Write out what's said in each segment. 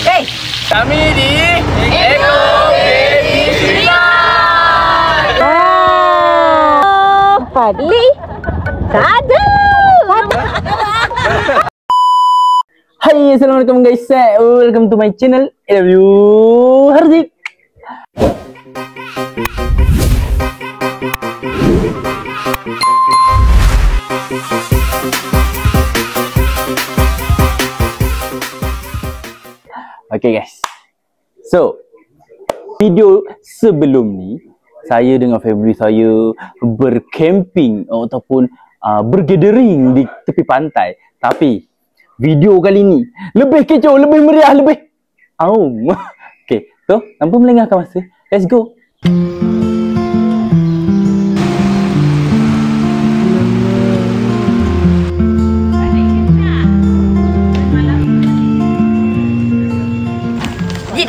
Kami di Eko Baby Fadli. Ada. Hai, assalamualaikum guys. Welcome to my channel. I love you, Hardik. Okay guys, so video sebelum ni saya dengan family saya bercamping ataupun bergathering di tepi pantai. Tapi video kali ni lebih kecoh, lebih meriah, lebih okay, so tanpa melengahkan masa, let's go.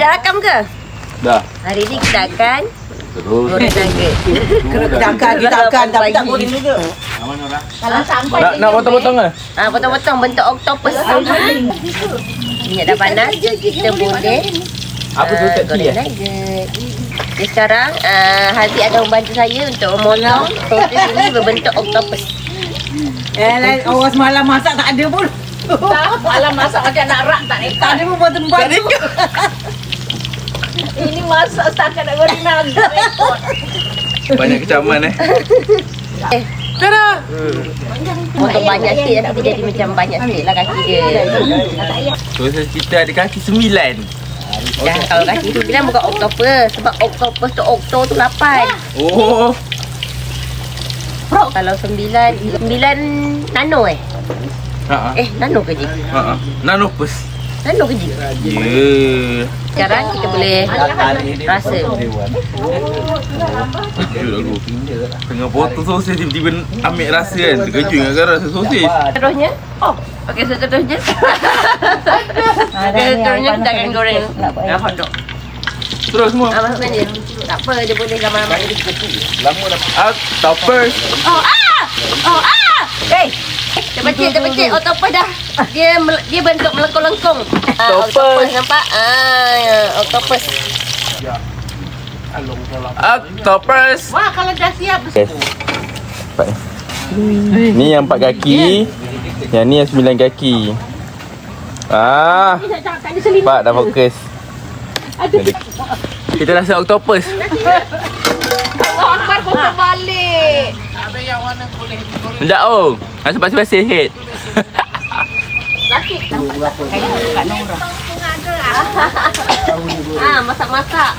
Dah rakam ke? Dah. Hari ni kita akan goreng nugget. Kita akan tapi tak goreng juga. Kalau sampai nak potong-potong ke? Potong-potong bentuk octopus. Minyak dah panas, kita boleh goreng nugget. Jadi sekarang Hardik akan membantu saya untuk memotong sosis ini berbentuk octopus. Orang semalam masak tak ada pun. Malam masak macam nak rak tak ada. Tak ada pun buat tempat tu. Ini masak setakat nak goreng nugget. Banyak kecaman Tada! Potong banyak sikit tapi dia jadi macam banyak sikit lah kaki dia. So kita ada kaki 9. Dah kalau kaki 9 bukan octopus. Sebab octopus tu octo tu 8. Oh. Kalau 9 nano nano ke je? Nanopus. Nano ke je? Ya. Sekarang kita boleh rasa. Tengah potong sosis tiba-tiba ambil rasa kan. Terkejut dengan rasa sosis. Terusnya, okey, seterusnya. Seterusnya kita akan goreng hotdog. Terus semua. Masukkan je. Tak apa, dia boleh gambar-gambar. Lama dah. Octopus. Terpecik. Octopus dah. Dia bentuk melengkung-lengkung. Octopus nampak? Octopus. Octopus. Wah, kalau dah siap. Okay. Ni yang 4 kaki. Yang ni yang 9 kaki. Pak dah fokus. Kita rasa octopus. Akbar potong balik. Sekejap rasa pasir-pasir sikit. Laki. Kat Nora. Masak-masak.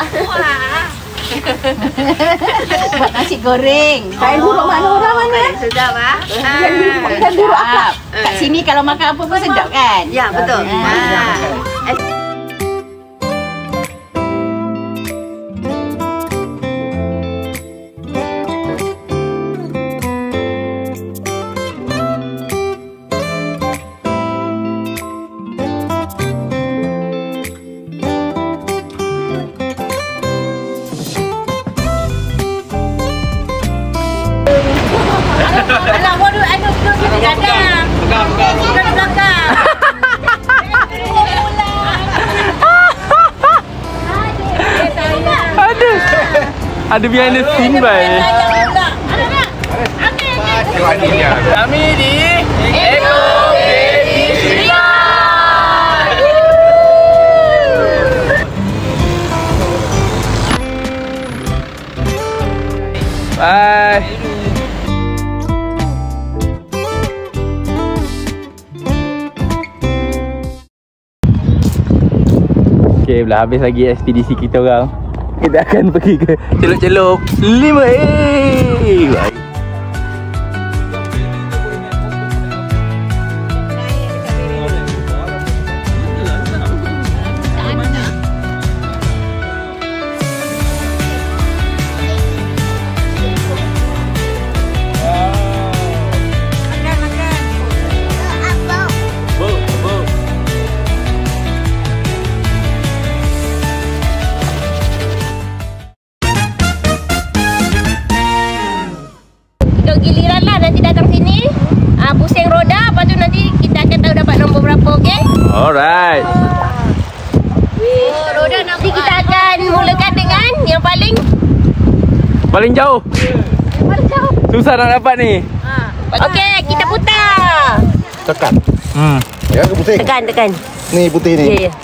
Buat nasi goreng. Kain buruk mak Nora mana? Sedap Kain buruk akak. Kat sini kalau makan apa pun sedap kan? Ya, betul. Alah, bodoh duduk sini kadang. Pegang di belakang. Ada behind the scene baik. Kami di Eko Baby Bye. Okay, belah habis lagi ekspedisi kita orang. Kita akan pergi ke Celup-Celup 5A. Baik. Giliran lah nanti datang sini, pusing roda, lepas tu nanti kita akan tahu dapat nombor berapa, okey? Alright. mulakan dengan yang paling jauh. paling jauh. Susah nak dapat ni. Okey, kita putar. Tekan. Ya ke putih? Tekan. Ni putih ni. Ya.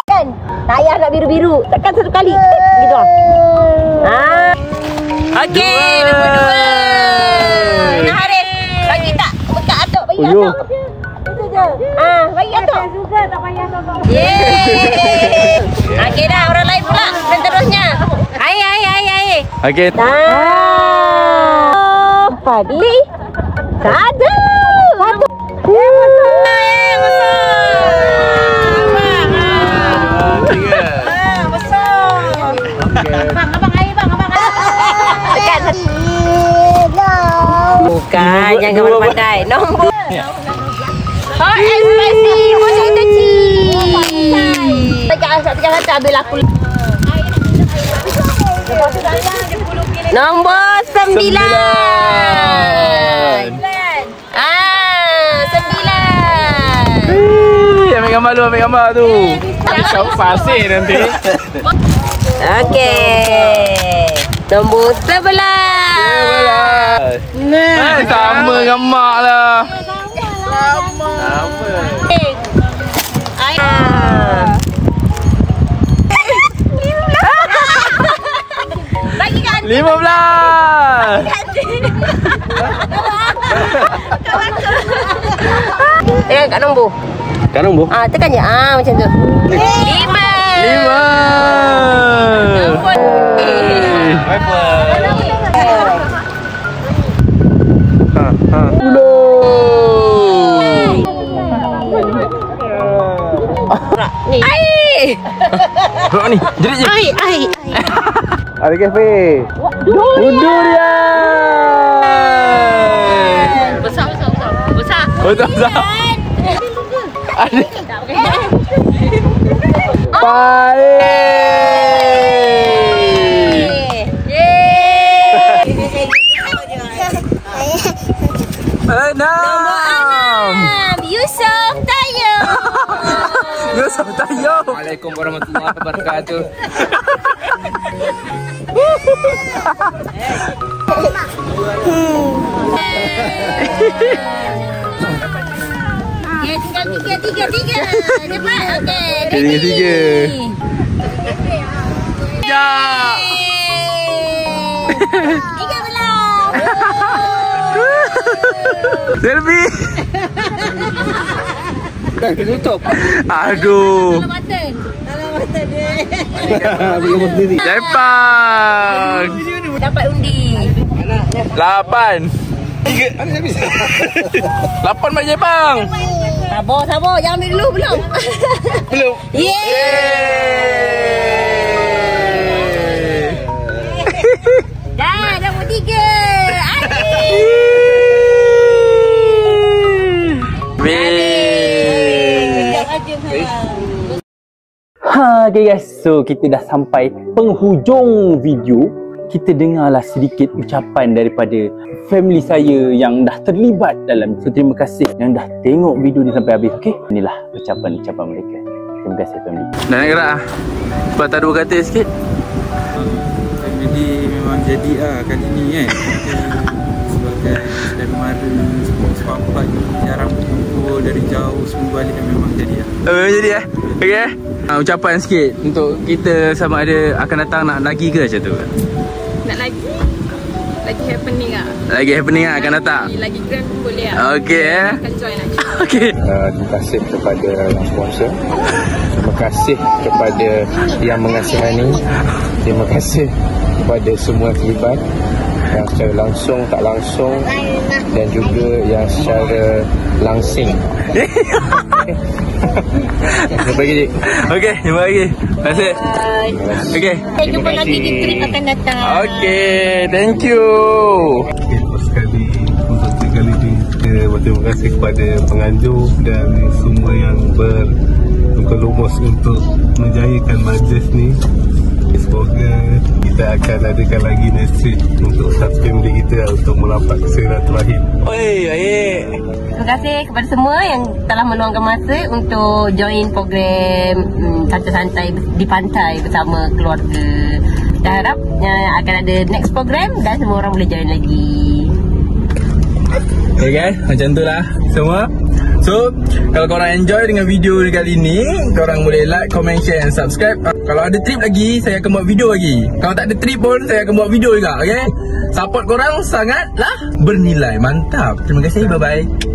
Tekan. Tak payah nak biru-biru. Tekan satu kali. Gitu lah. Okey, nombor 2. Nah, Haris. Bagi tak? Bekat atuk. Bagi atuk. Itu je. Bagi atuk. Juga tak payah tolong. Yeay. Okey dah, orang lain pula. Dan terusnya. Air. Okey. Fadli. Satu. Bukan, jangan pandai. Nombor. Hot and spicy potato cheese. Tekan habis aku. Nombor 9. 9. Ambil gambar tu. Kau pasir nanti. Okey. Nombor 11. Sama dengan mak lah. Sama. Bagi kat 15. Tekan kat nombor. Kat nombor? Tekan je. Macam tu. 5. Nombor. Air. Berapa ni? Jerit je. Air. Ada kafe. Durian. Besar. Besar. Ada. Enam. Yusuf Tayo. Assalamualaikum warahmatullahi wabarakatuh. Tinggal tiga. Cepat. Okey. Tiga. Ya. 13. Selfie. Dah tutup. Aduh. Dalam mata dia. Jepang. Dapat undi. 8. 8 mak Jepang. Sabar. Jangan ambil dulu. Belum. Yeay. Dah nombor 3. Okay guys, so kita dah sampai penghujung video. Kita dengarlah sedikit ucapan daripada family saya yang dah terlibat dalam. So terima kasih yang dah tengok video ni sampai habis. Okay, inilah ucapan mereka. Terima kasih family. Dah nak gerak lah. Patah dua kata sikit. Family memang jadi kali ni kan. Sebagai saudara mara, sepupu-sepupu jarang berkumpul dari jauh, semua balik memang jadi Memang jadi Okay. Ucapan sikit untuk kita sama ada akan datang nak lagi ke macam tu? Nak lagi happening akan datang. lagi grand pun boleh Okey akan join lagi. Okey. Terima kasih kepada yang sponsor. Terima kasih kepada yang mengasihani. Terima kasih kepada semua terlibat, yang secara langsung, tak langsung, dan juga yang secara langsing. Terima kasih. Okey, terima kasih. Terima kasih. Okey. Kita jumpa lagi di trip akan datang. Okey, thank you. Untuk sekali ni kita berterima kasih kepada penganjur dan semua yang berlumus untuk menjayakan majlis ni. Semoga kita akan adakan lagi next week untuk satu family kita untuk merapat silaturahim. Oi, baik. Terima kasih kepada semua yang telah meluangkan masa untuk join program santai-santai di pantai bersama keluarga. Kita harap akan ada next program dan semua orang boleh join lagi. Okay guys, macam tu lah semua. So, kalau korang enjoy dengan video kali ni, korang boleh like, comment, share and subscribe. Kalau ada trip lagi, saya akan buat video lagi. Kalau tak ada trip pun, saya akan buat video juga. Okay, support korang sangatlah bernilai. Mantap. Terima kasih, bye-bye.